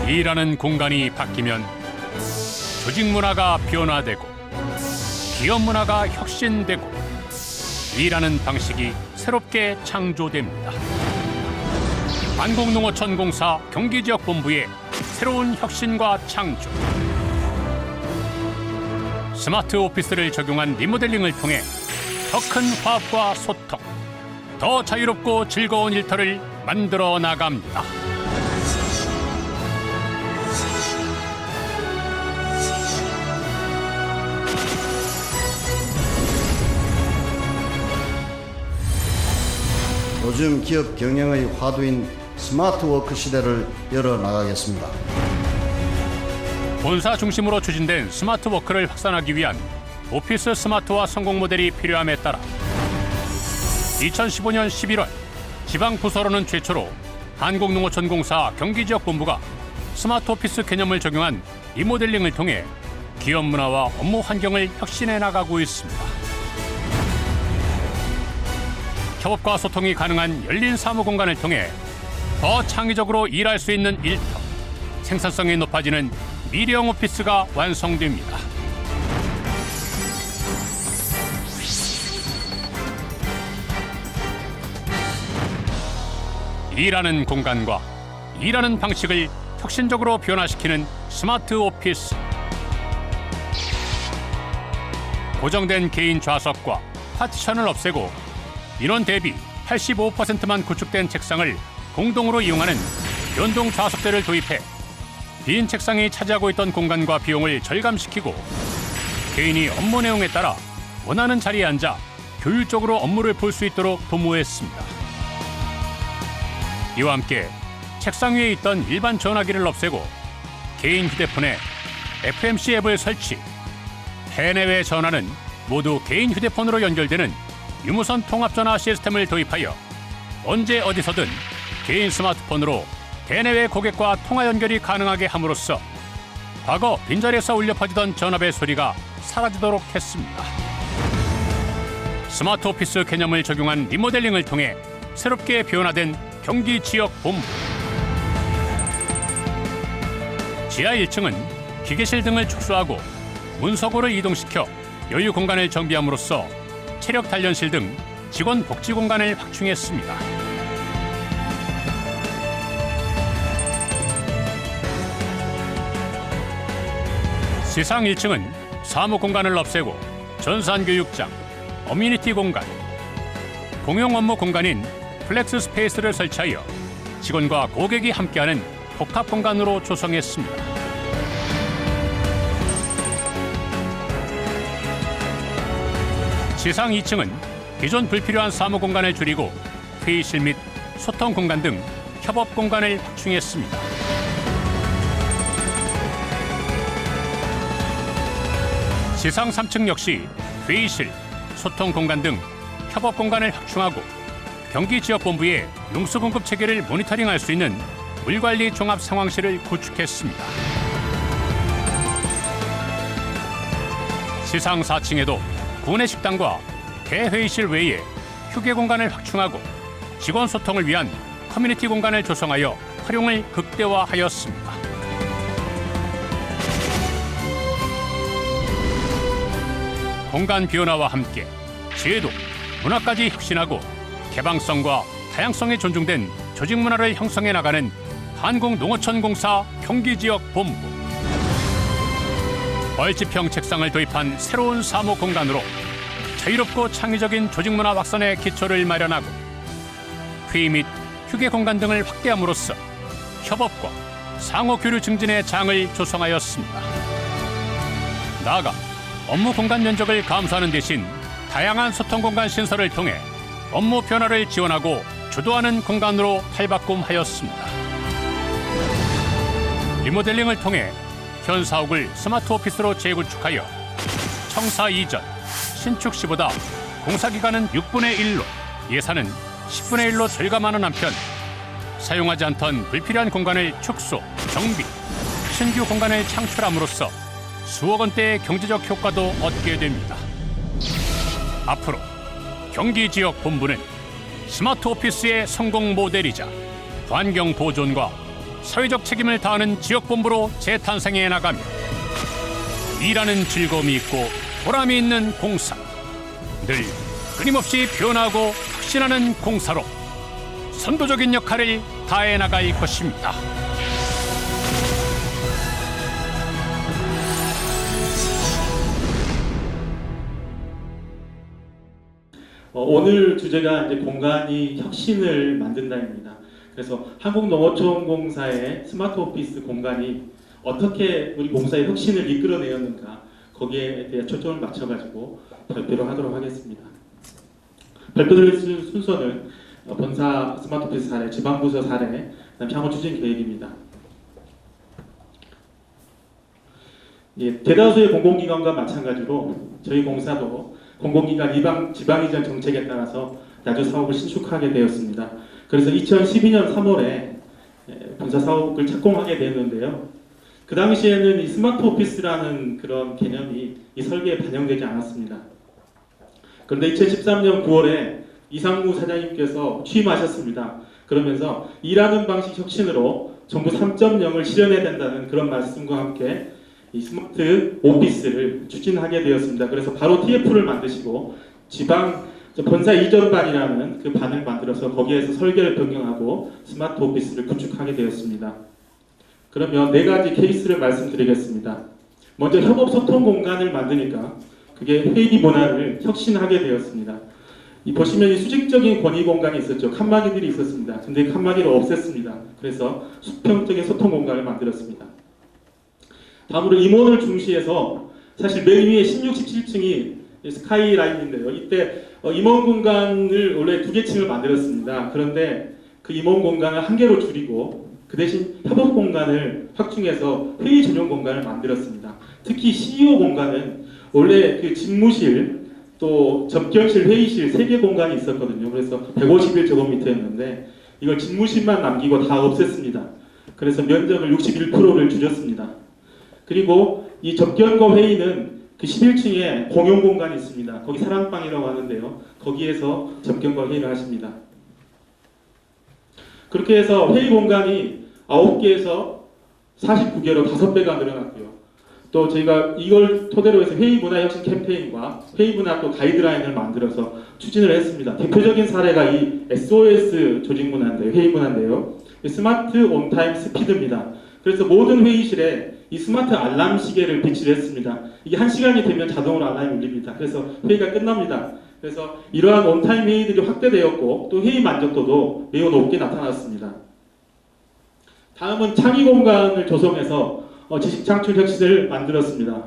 일하는 공간이 바뀌면 조직 문화가 변화되고 기업 문화가 혁신되고 일하는 방식이 새롭게 창조됩니다. 한국농어촌공사 경기지역본부의 새로운 혁신과 창조. 스마트 오피스를 적용한 리모델링을 통해 더 큰 화합과 소통, 더 자유롭고 즐거운 일터를 만들어 나갑니다. 요즘 기업 경영의 화두인 스마트워크 시대를 열어나가겠습니다. 본사 중심으로 추진된 스마트워크를 확산하기 위한 오피스 스마트화 성공 모델이 필요함에 따라 2015년 11월 지방 부서로는 최초로 한국농어촌공사 경기지역본부가 스마트 오피스 개념을 적용한 리모델링을 통해 기업 문화와 업무 환경을 혁신해 나가고 있습니다. 협업과 소통이 가능한 열린 사무 공간을 통해 더 창의적으로 일할 수 있는 일터, 생산성이 높아지는 미래형 오피스가 완성됩니다. 일하는 공간과 일하는 방식을 혁신적으로 변화시키는 스마트 오피스. 고정된 개인 좌석과 파티션을 없애고 인원 대비 85%만 구축된 책상을 공동으로 이용하는 변동 좌석대를 도입해 빈 책상이 차지하고 있던 공간과 비용을 절감시키고 개인이 업무 내용에 따라 원하는 자리에 앉아 효율적으로 업무를 볼 수 있도록 도모했습니다. 이와 함께 책상 위에 있던 일반 전화기를 없애고 개인 휴대폰에 FMC 앱을 설치, 해내외 전화는 모두 개인 휴대폰으로 연결되는 유무선 통합전화 시스템을 도입하여 언제 어디서든 개인 스마트폰으로 대내외 고객과 통화 연결이 가능하게 함으로써 과거 빈자리에서 울려 퍼지던 전화벨 소리가 사라지도록 했습니다. 스마트 오피스 개념을 적용한 리모델링을 통해 새롭게 변화된 경기 지역 본부. 지하 1층은 기계실 등을 축소하고 문서고를 이동시켜 여유 공간을 정비함으로써 체력 단련실 등 직원 복지 공간을 확충했습니다. 지상 1층은 사무 공간을 없애고 전산교육장, 어뮤니티 공간, 공용 업무 공간인 플렉스 스페이스를 설치하여 직원과 고객이 함께하는 복합 공간으로 조성했습니다. 지상 2층은 기존 불필요한 사무 공간을 줄이고 회의실 및 소통 공간 등 협업 공간을 확충했습니다. 지상 3층 역시 회의실, 소통 공간 등 협업 공간을 확충하고 경기지역본부의 용수 공급 체계를 모니터링할 수 있는 물관리 종합 상황실을 구축했습니다. 지상 4층에도 구내 식당과 대회의실 외에 휴게 공간을 확충하고 직원 소통을 위한 커뮤니티 공간을 조성하여 활용을 극대화하였습니다. 공간 변화와 함께 제도, 문화까지 혁신하고 개방성과 다양성이 존중된 조직 문화를 형성해 나가는 한국농어촌공사 경기지역본부. 벌집형 책상을 도입한 새로운 사무 공간으로 자유롭고 창의적인 조직 문화 확산의 기초를 마련하고 회의 및 휴게 공간 등을 확대함으로써 협업과 상호 교류 증진의 장을 조성하였습니다. 나아가 업무 공간 면적을 감소하는 대신 다양한 소통 공간 신설을 통해 업무 변화를 지원하고 주도하는 공간으로 탈바꿈하였습니다. 리모델링을 통해 현 사옥을 스마트 오피스로 재구축하여 청사 이전, 신축 시보다 공사기간은 6분의 1로 예산은 10분의 1로 절감하는 한편 사용하지 않던 불필요한 공간을 축소, 정비, 신규 공간을 창출함으로써 수억 원대의 경제적 효과도 얻게 됩니다. 앞으로 경기지역 본부는 스마트 오피스의 성공 모델이자 환경 보존과 사회적 책임을 다하는 지역본부로 재탄생해 나가며 일하는 즐거움이 있고 보람이 있는 공사, 늘 끊임없이 변하고 혁신하는 공사로 선도적인 역할을 다해 나갈 것입니다. 오늘 주제가 이제 공간이 혁신을 만든다입니다. 그래서 한국농어촌공사의 스마트 오피스 공간이 어떻게 우리 공사의 혁신을 이끌어내었는가, 거기에 대해 초점을 맞춰가지고 발표를 하도록 하겠습니다. 발표드릴 순서는 본사 스마트 오피스 사례, 지방부서 사례, 그다음 향후 추진 계획입니다. 예, 대다수의 공공기관과 마찬가지로 저희 공사도 공공기관 지방 이전 정책에 따라서 나주 사업을 신축하게 되었습니다. 그래서 2012년 3월에 본사 사업을 착공하게 되었는데요. 그 당시에는 이 스마트 오피스라는 그런 개념이 이 설계에 반영되지 않았습니다. 그런데 2013년 9월에 이상무 사장님께서 취임하셨습니다. 그러면서 일하는 방식 혁신으로 정부 3.0을 실현해야 된다는 그런 말씀과 함께 이 스마트 오피스를 추진하게 되었습니다. 그래서 바로 TF를 만드시고 지방 본사 이전반이라는 그 반을 만들어서 거기에서 설계를 변경하고 스마트 오피스를 구축하게 되었습니다. 그러면 4가지 케이스를 말씀드리겠습니다. 먼저 협업 소통 공간을 만드니까 그게 회의 문화를 혁신하게 되었습니다. 보시면 이 수직적인 권위 공간이 있었죠. 칸막이들이 있었습니다. 근데 칸막이를 없앴습니다. 그래서 수평적인 소통 공간을 만들었습니다. 다음으로 임원을 중시해서 사실 맨 위에 16, 17층이 스카이라인인데요. 이때 임원 공간을 원래 2개 층을 만들었습니다. 그런데 그 임원 공간을 1개로 줄이고 그 대신 협업 공간을 확충해서 회의 전용 공간을 만들었습니다. 특히 CEO 공간은 원래 그 집무실 또 접견실, 회의실 3개 공간이 있었거든요. 그래서 151제곱미터였는데 이걸 집무실만 남기고 다 없앴습니다. 그래서 면적을 61%를 줄였습니다. 그리고 이 접견과 회의는 그 11층에 공용 공간이 있습니다. 거기 사랑방이라고 하는데요. 거기에서 접견과 회의를 하십니다. 그렇게 해서 회의 공간이 9개에서 49개로 5배가 늘어났고요. 또 저희가 이걸 토대로 해서 회의 문화 혁신 캠페인과 회의 문화 또 가이드라인을 만들어서 추진을 했습니다. 대표적인 사례가 이 SOS 조직 문화인데요. 회의 문화인데요. 스마트 온타임 스피드입니다. 그래서 모든 회의실에 이 스마트 알람 시계를 배치를 했습니다. 이게 1시간이 되면 자동으로 알람이 울립니다. 그래서 회의가 끝납니다. 그래서 이러한 온타임 회의들이 확대되었고 또 회의 만족도도 매우 높게 나타났습니다. 다음은 창의 공간을 조성해서 지식 창출 혁신을 만들었습니다.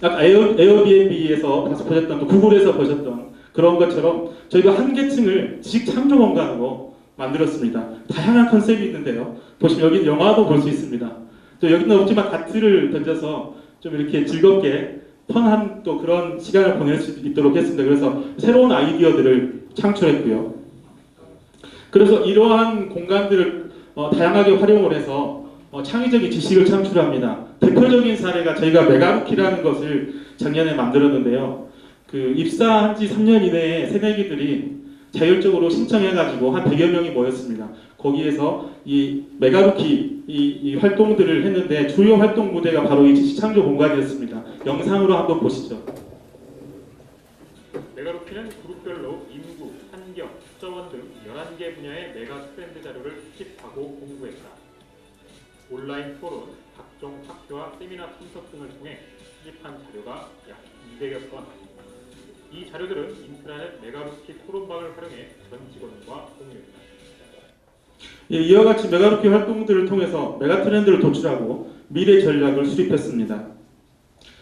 아까 에어비앤비에서 보셨던 또 구글에서 보셨던 그런 것처럼 저희가 1계층을 지식 창조 공간으로 만들었습니다. 다양한 컨셉이 있는데요. 보시면 여기는 영화도 볼 수 있습니다. 또 여기는 없지만 다트를 던져서 좀 이렇게 즐겁게 펀한 또 그런 시간을 보낼 수 있도록 했습니다. 그래서 새로운 아이디어들을 창출했고요. 그래서 이러한 공간들을 다양하게 활용을 해서 창의적인 지식을 창출합니다. 대표적인 사례가 저희가 메가루키라는 것을 작년에 만들었는데요. 그 입사한 지 3년 이내에 새내기들이 자율적으로 신청해가지고 한 100여 명이 모였습니다. 거기에서 이 메가루키 이 활동들을 했는데 주요 활동 무대가 바로 이 지식창조 공간이었습니다. 영상으로 한번 보시죠. 메가루키는 그룹별로 인구, 환경, 국자원 등 11개 분야의 메가 트렌드 자료를 수집하고 공부했다. 온라인 토론, 각종 학교와 세미나 참석 등을 통해 수집한 자료가 약 200여 건. 이 자료들은 인트라넷 메가루키 토론방을 활용해 전 직원과 공유했다. 예, 이와 같이 메가루키 활동들을 통해서 메가 트렌드를 도출하고 미래 전략을 수립했습니다.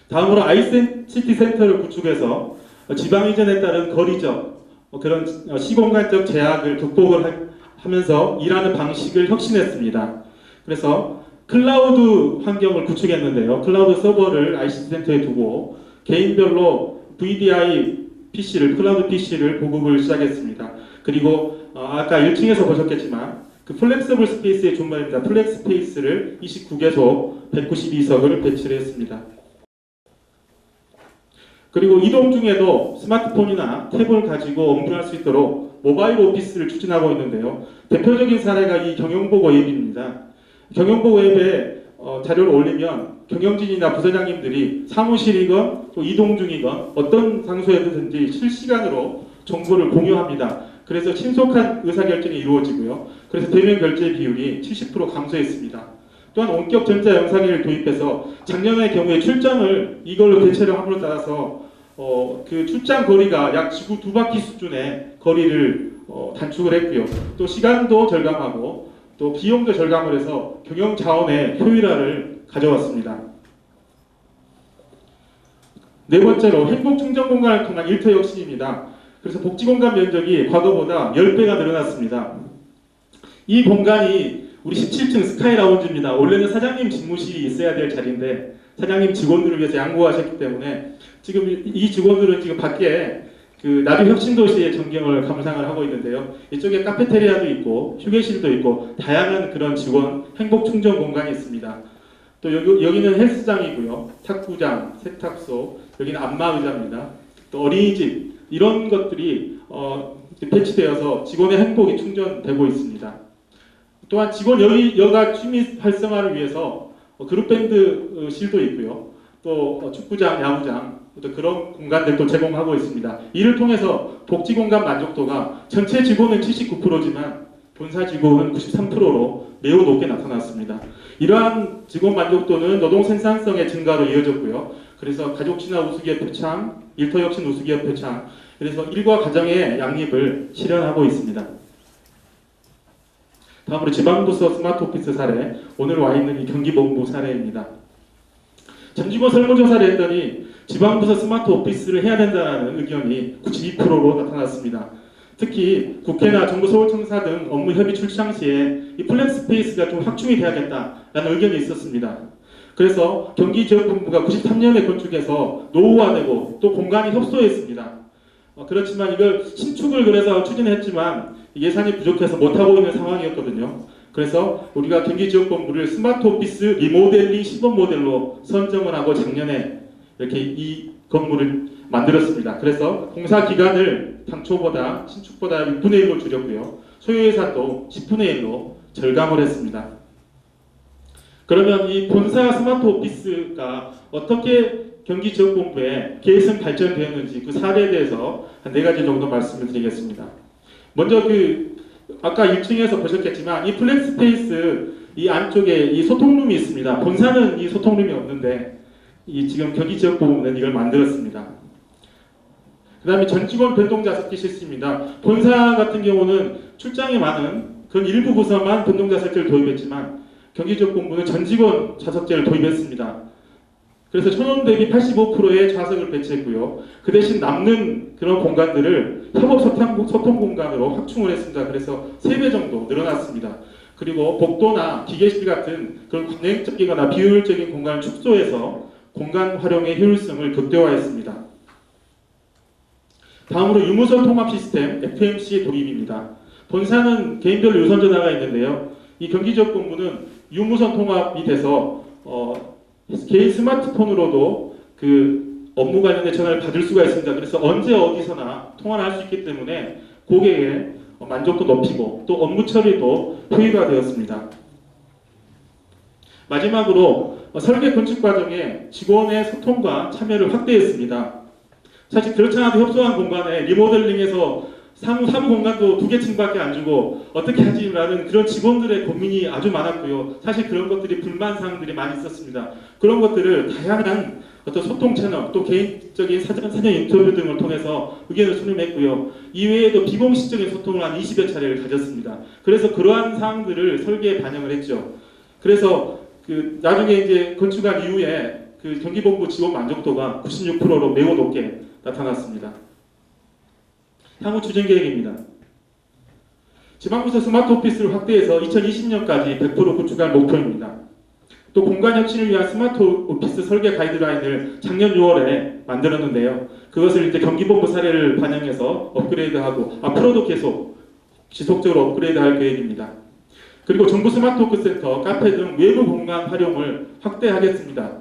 다음으로 아이시티 센터를 구축해서 지방 이전에 따른 거리적 그런 시공간적 제약을 극복을 하면서 일하는 방식을 혁신했습니다. 그래서 클라우드 환경을 구축했는데요. 클라우드 서버를 ICT 센터에 두고 개인별로 VDI PC를, 클라우드 PC를 보급을 시작했습니다. 그리고 아까 1층에서 보셨겠지만 그 플렉서블 스페이스의 준말입니다. 플렉 스페이스를 29개소 192석을 배치를 했습니다. 그리고 이동 중에도 스마트폰이나 탭을 가지고 업무할 수 있도록 모바일 오피스를 추진하고 있는데요. 대표적인 사례가 이 경영보고 앱입니다. 경영부 웹에 자료를 올리면 경영진이나 부서장님들이 사무실이건 또 이동 중이건 어떤 장소에든지 실시간으로 정보를 공유합니다. 그래서 신속한 의사결정이 이루어지고요. 그래서 대면 결제 비율이 70% 감소했습니다. 또한 원격 전자 영상회를 도입해서 작년의 경우에 출장을 이걸로 대체를 함으로 따라서 그 출장 거리가 약 지구 2바퀴 수준의 거리를 단축을 했고요. 또 시간도 절감하고 또 비용도 절감을 해서 경영 자원의 효율화를 가져왔습니다. 네 번째로 행복 충전 공간을 통한 일터 혁신입니다. 그래서 복지 공간 면적이 과거보다 10배가 늘어났습니다. 이 공간이 우리 17층 스카이 라운지입니다. 원래는 사장님 집무실이 있어야 될 자리인데 사장님 직원들을 위해서 양보하셨기 때문에 지금 이 직원들은 지금 밖에 그 나비 혁신도시의 전경을 감상을 하고 있는데요. 이쪽에 카페테리아도 있고 휴게실도 있고 다양한 그런 직원 행복 충전 공간이 있습니다. 또 여기는 헬스장이고요. 탁구장, 세탁소, 여기는 안마의자입니다. 또 어린이집 이런 것들이 배치되어서 직원의 행복이 충전되고 있습니다. 또한 직원 여가 취미 활성화를 위해서 그룹밴드실도 있고요. 또 축구장, 야구장 또 그런 공간들도 제공하고 있습니다. 이를 통해서 복지 공간 만족도가 전체 직원은 79%지만 본사 직원은 93%로 매우 높게 나타났습니다. 이러한 직원 만족도는 노동 생산성의 증가로 이어졌고요. 그래서 가족 친화 우수기업 표창, 일터 혁신 우수기업 표창, 그래서 일과 가정의 양립을 실현하고 있습니다. 다음으로 지방부서 스마트 오피스 사례, 오늘 와 있는 이 경기본부 사례입니다. 전직원 설문조사를 했더니 지방부서 스마트 오피스를 해야 된다는 의견이 92%로 나타났습니다. 특히 국회나 정부 서울청사 등 업무 협의 출장 시에 이 플렉스페이스가 좀 확충이 돼야겠다라는 의견이 있었습니다. 그래서 경기지역본부가 93년에 건축해서 노후화되고 또 공간이 협소했습니다. 그렇지만 이걸 신축을 그래서 추진했지만 예산이 부족해서 못하고 있는 상황이었거든요. 그래서 우리가 경기지역본부를 스마트 오피스 리모델링 시범 모델로 선정을 하고 작년에 이렇게 이 건물을 만들었습니다. 그래서 공사 기간을 당초보다 신축보다 6분의 1로 줄였고요. 소요 예산도 10분의 1로 절감을 했습니다. 그러면 이 본사 스마트 오피스가 어떻게 경기지역본부에 계획성 발전되었는지 그 사례에 대해서 한 4가지 정도 말씀을 드리겠습니다. 먼저 아까 1층에서 보셨겠지만 이 플렉스페이스 이 안쪽에 이 소통룸이 있습니다. 본사는 이 소통룸이 없는데 이 지금 경기지역본부는 이걸 만들었습니다. 그 다음에 전직원 변동 좌석기 실시입니다. 본사 같은 경우는 출장이 많은 그런 일부 부서만 변동 좌석기를 도입했지만 경기지역본부는 전직원 좌석제를 도입했습니다. 그래서 천원 대비 85%의 좌석을 배치했고요. 그 대신 남는 그런 공간들을 협업 소통 공간으로 확충을 했습니다. 그래서 3배 정도 늘어났습니다. 그리고 복도나 기계실 같은 그런 관행적이거나 비효율적인 공간을 축소해서 공간 활용의 효율성을 극대화했습니다. 다음으로 유무선 통합 시스템 FMC 도입입니다. 본사는 개인별로 유선 전화가 있는데요. 이 경기지역본부는 유무선 통합이 돼서 개인 스마트폰으로도 그 업무 관련된 전화를 받을 수가 있습니다. 그래서 언제 어디서나 통화를 할 수 있기 때문에 고객의 만족도 높이고 또 업무 처리도 효율화되었습니다. 마지막으로 설계 건축 과정에 직원의 소통과 참여를 확대했습니다. 사실 그렇지 않아도 협소한 공간에 리모델링해서 사무 공간도 2개 층밖에 안 주고 어떻게 하지라는 그런 직원들의 고민이 아주 많았고요. 사실 그런 것들이 불만사항들이 많이 있었습니다. 그런 것들을 다양한 어떤 소통 채널 또 개인적인 사전 인터뷰 등을 통해서 의견을 수렴했고요. 이외에도 비공식적인 소통을 한 20여 차례를 가졌습니다. 그래서 그러한 사항들을 설계에 반영을 했죠. 그래서 나중에 이제 건축한 이후에 경기본부 직원 만족도가 96%로 매우 높게 나타났습니다. 향후 추진 계획입니다. 지방부서 스마트 오피스를 확대해서 2020년까지 100% 구축할 목표입니다. 또 공간 혁신을 위한 스마트 오피스 설계 가이드라인을 작년 6월에 만들었는데요. 그것을 이제 경기본부 사례를 반영해서 업그레이드하고 앞으로도 계속 지속적으로 업그레이드할 계획입니다. 그리고 정부 스마트 워크센터, 카페 등 외부 공간 활용을 확대하겠습니다.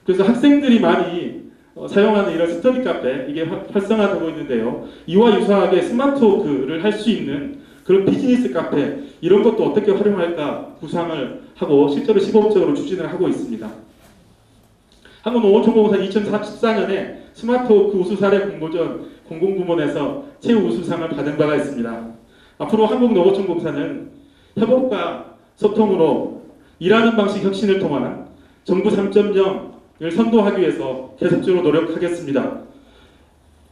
그래서 학생들이 많이 사용하는 이런 스터디 카페 이게 활성화되고 있는데요. 이와 유사하게 스마트 워크를 할 수 있는 그런 비즈니스 카페 이런 것도 어떻게 활용할까 구상을 하고 실제로 시범적으로 추진을 하고 있습니다. 한국농어촌공사 2014년에 스마트워크 우수사례 공모전 공공부문에서 최우수상을 받은 바가 있습니다. 앞으로 한국농어촌공사는 협업과 소통으로 일하는 방식 혁신을 통한 정부 3.0을 선도하기 위해서 계속적으로 노력하겠습니다.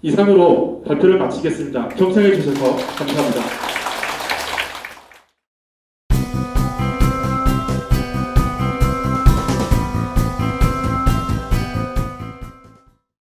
이상으로 발표를 마치겠습니다. 경청해 주셔서 감사합니다.